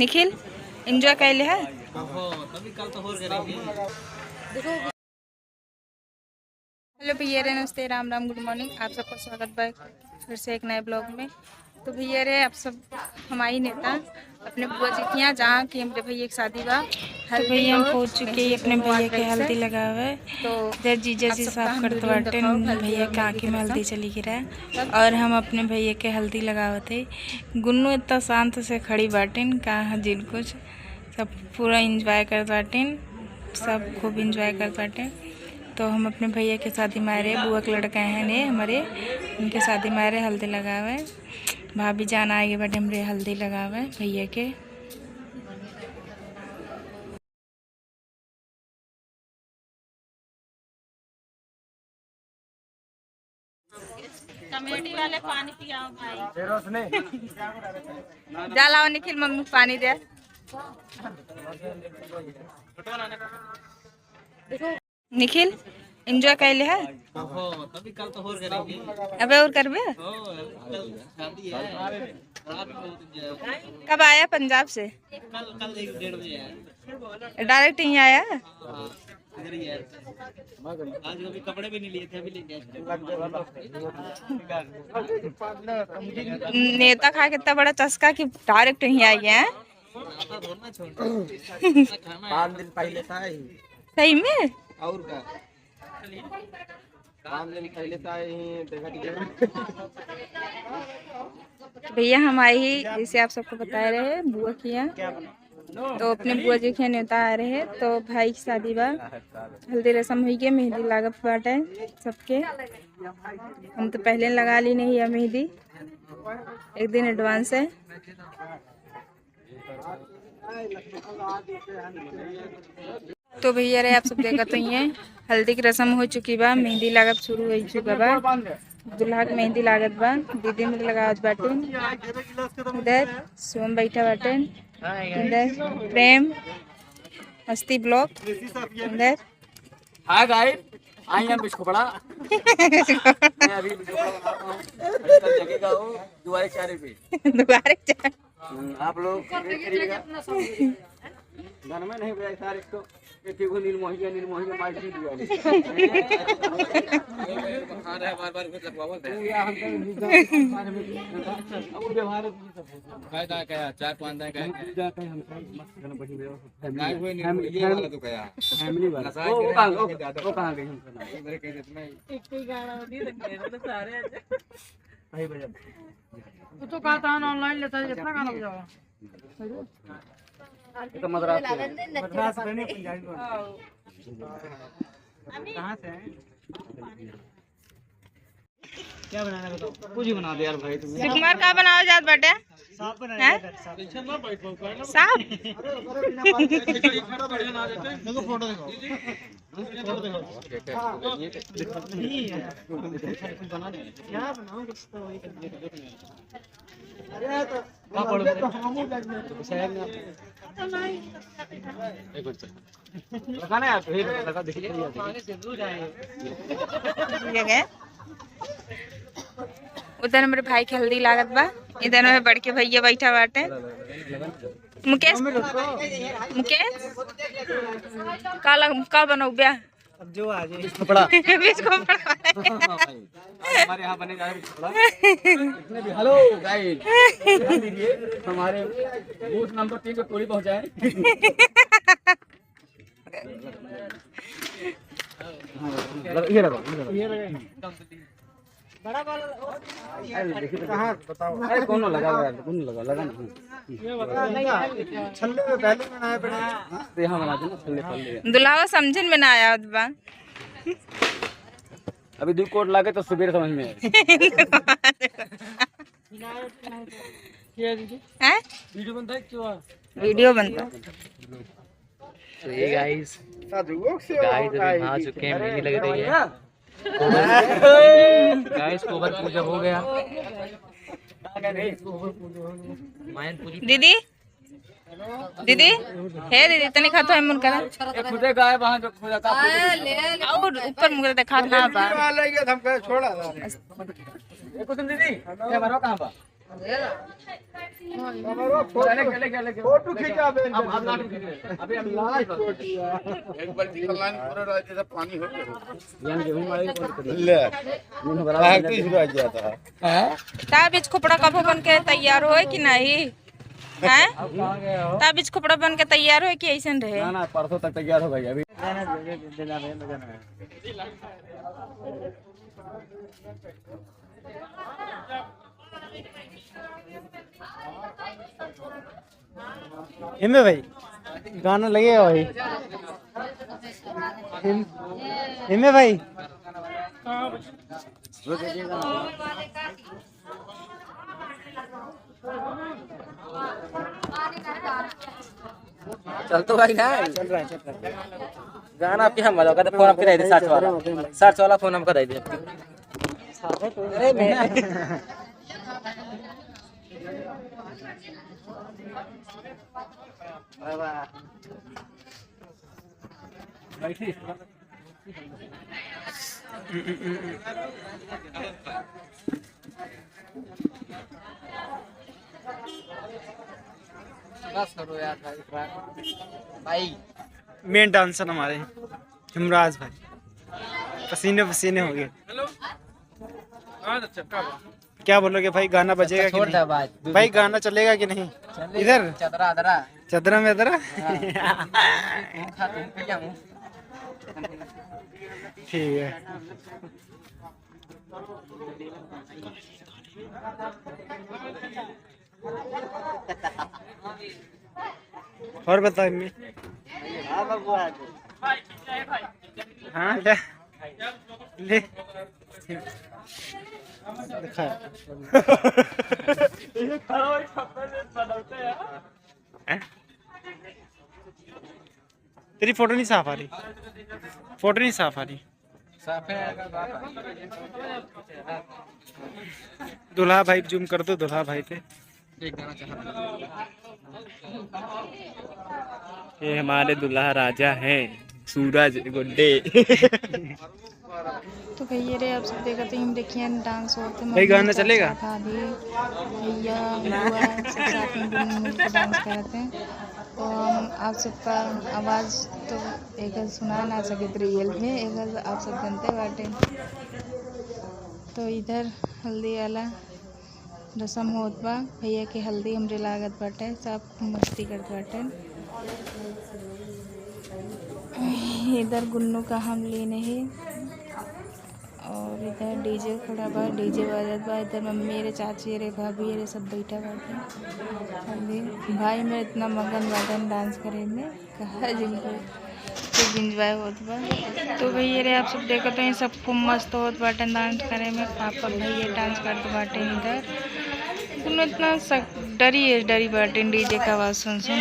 Nikhil enjoy कर ले है। तभी कल तो और करेंगे। हेलो भैया रे, नमस्ते, राम राम, गुड मॉर्निंग। आप सबका स्वागत है फिर से एक नए ब्लॉग में। तो भैया रे, आप सब हमारी नेता अपने बुआ जी के यहाँ जहाँ की मेरे भैया की शादी बा। तो भैया हम पहुँच चुके हैं अपने भैया के हल्दी लगा हुआ है। तो इधर जीजा जी साफ करते बाटे, भैया के आँखी में हल्दी चली गिरा है और हम अपने भैया के हल्दी लगावते। गुन्नू इतना शांत से खड़ी बाटिन, कहाँ जिन कुछ सब पूरा इंजॉय कर बाटिन, सब खूब इंजॉय कर बाटे। तो हम अपने भैया के शादी में आ रहे, बुआ के लड़का हैं ने हमारे, उनके शादी में आ रहे, हल्दी लगा हुआ है। भाभी जान आगे बटे हमारे हल्दी लगा हुआ है भैया के। कमेटी वाले पानी पियाओ भाई। जा लाओ निखिल, मम्मी पानी दे। निखिल एंजॉय कर ले है। तभी कल तो और करेंगे। अबे और करबे। कब आया पंजाब से? कल 1-1:30 बजे आया। डायरेक्ट यहीं आया? इधर ही आया। आज अभी कपड़े भी नहीं लिए थे, अभी लेके आए। नेता खा कितना बड़ा चस्का कि डायरेक्ट यहीं आई है। 5 दिन पहले था ही। सही में? और क्या 5 दिन पहले था ही। भैया हम आए ही, जैसे आप सबको बता रहे हैं, बुआ की यहाँ। तो अपने बुआ जी के नेता आ रहे हैं। तो भाई की शादी बा, हल्दी रस्म हुई के मेहंदी लागत बाटे सबके। हम तो पहले लगा ली नहीं है मेहंदी, एक दिन एडवांस है। तो भैया रे, आप सब देखा तो ही है, हल्दी की रस्म हो चुकी बा, मेहंदी लागत शुरू हो चुका बा। दूल्हा की मेहंदी लागत बा, दीदी में लगावत बाटे। इधर सोम बैठा बाटे, इधर प्रेम मस्ती ब्लॉक, इधर हां गाइस आई हम बिस्को पड़ा। मैं अभी बिस्को पड़ा जगेगा वो दोबारा 4 पे दोबारा 4। आप लोग करिएगा। घर में नहीं बजाए सारे इसको को निर्मोही मार दी दिया। हां रे बार-बार कुछ लगवावत है। या हम अब व्यवहार फायदा क्या 4-5 दिन का जाते हम मस्त गाना बढ़ी फैमिली ये वाला तो क्या फैमिली वाला वो कहां गई हम मेरे कह देते मैं एक ही गाना दी देंगे तो सारे भाई बजा वो तो कहा था ऑनलाइन लेता है जितना गाना बजाओ। ये तो मद्रास से नहीं पंजाबी कहां से है? क्या बनाना बताओ? कुछ ही बना दे यार भाई। तुम कुमार का बनाओ जात बेटे, सांप बनाए पीछे ना बैठ पाओ सांप। खड़ा बढ़िया ना देते देखो फोटो देखो बना दे क्या बनाओ कुछ तो वही अरे तो हम शहर में एक मिनट लगाना है फिर लगा देखिए पानी से दूर जाए जगह। उधर मेरे भाई की हल्दी लागत बा, इधर में बड़ के भैया बैठा बाटे। मुकेश मुकेश का बनाऊ ब्याह अब जो आ जाए इसको पड़ा हमारे यहाँ बने जा रहे। हेलो गाइस ध्यान दीजिए हमारे बूथ नंबर 3 पे पूरी पहुँचाए। बड़ा वाला कहाँ बताओ? अरे कौन लगा हुआ है? कौन लगा ये बता नहीं छल्ले में पहले बनाया पड़ेगा। तो यहाँ बना देना छल्ले पहले। दुल्हा समझन में ना आया बा। अभी 2 कोट लागे तो सुबह समझ में आए। हैं? वीडियो बनता है क्यों? वीडियो बनता। तो ये गाइस अभी नहा चुके हैं, मेहंदी लग रही है। गाइस कोबर पूजा हो गया। दीदी दीदी हे दीदी तनी खातो है मन करा खुदे गाय वहां जो खुदा का और ऊपर मुझे देखा ना बा हमको छोड़ा। कुछ दीदी ये बनो कहां बा? फोटो खींचा अब लाट अभी हम लास्ट एक बाल्टी कलान पूरा रात जैसा पानी हो गया यान गेहूं मारे ले काहे की शुरू आ जाता है ताबीज खोपड़ा कब बन के तैयार होए कि नहीं हैं? ताबीज खोपड़ा बन के तैयार होए कि ऐसे रहे? ना परसों तक तैयार हो गई अभी हिम्मे भाई गाना लगेगा भाई हिम्मे भाई चल तो भाई ना चल रहा है गाना आपके हम वाला का फोन आपके दे दे 60 वाला फोन हमका दे दे अरे मैं बस करो यार भाई मेन डांसर हमारे हिमराज भाई पसीने पसीने हो गए क्या बोलोगे भाई गाना बजेगा कि छोड़ दे नहीं? भाई गाना चलेगा कि नहीं इधर चदरा अदरा चदरा में इधर खा तुम पे क्या मुंह ठीक है और बता अम्मी हाँ ले ले दिखा तेरी फोटो नहीं साफ आ रही फोटो नहीं साफ आ रही दुल्हा भाई जूम कर दो दुल्हा भाई पे ये हमारे दुल्हा राजा हैं सूरज गुड्डे तो भैया रे आप सब देखा तो हम देखिए डांस होते भाई गाना चलेगा? भैया बुआ सब साथ में मिलकर डांस करते हैं तो हम आप सबका आवाज़ तो एक सुना ना सके रियल में एक आप सब जानते बाटे। तो इधर हल्दी वाला रसम होत बा भैया के हल्दी हमरे लागत बाटे सब मस्ती करत बाटे। इधर गुन्नू का हम लेने है और इधर डीजे खड़ा बा डीजे बाजत बा इधर मम्मी रे चाची रे भाभी रे सब बैठा बाटे। अभी भाई में इतना मगन बाटन डांस करे में कहा जिनको खूब इंजॉय होत बा। तो भैया रे आप सब देखो तो सब खूब मस्त होत बाटन डांस करे में पापा भैया डांस करते बाटे। इधर इतना डरी बाटे डीजे का आवाज़ सुन सुन।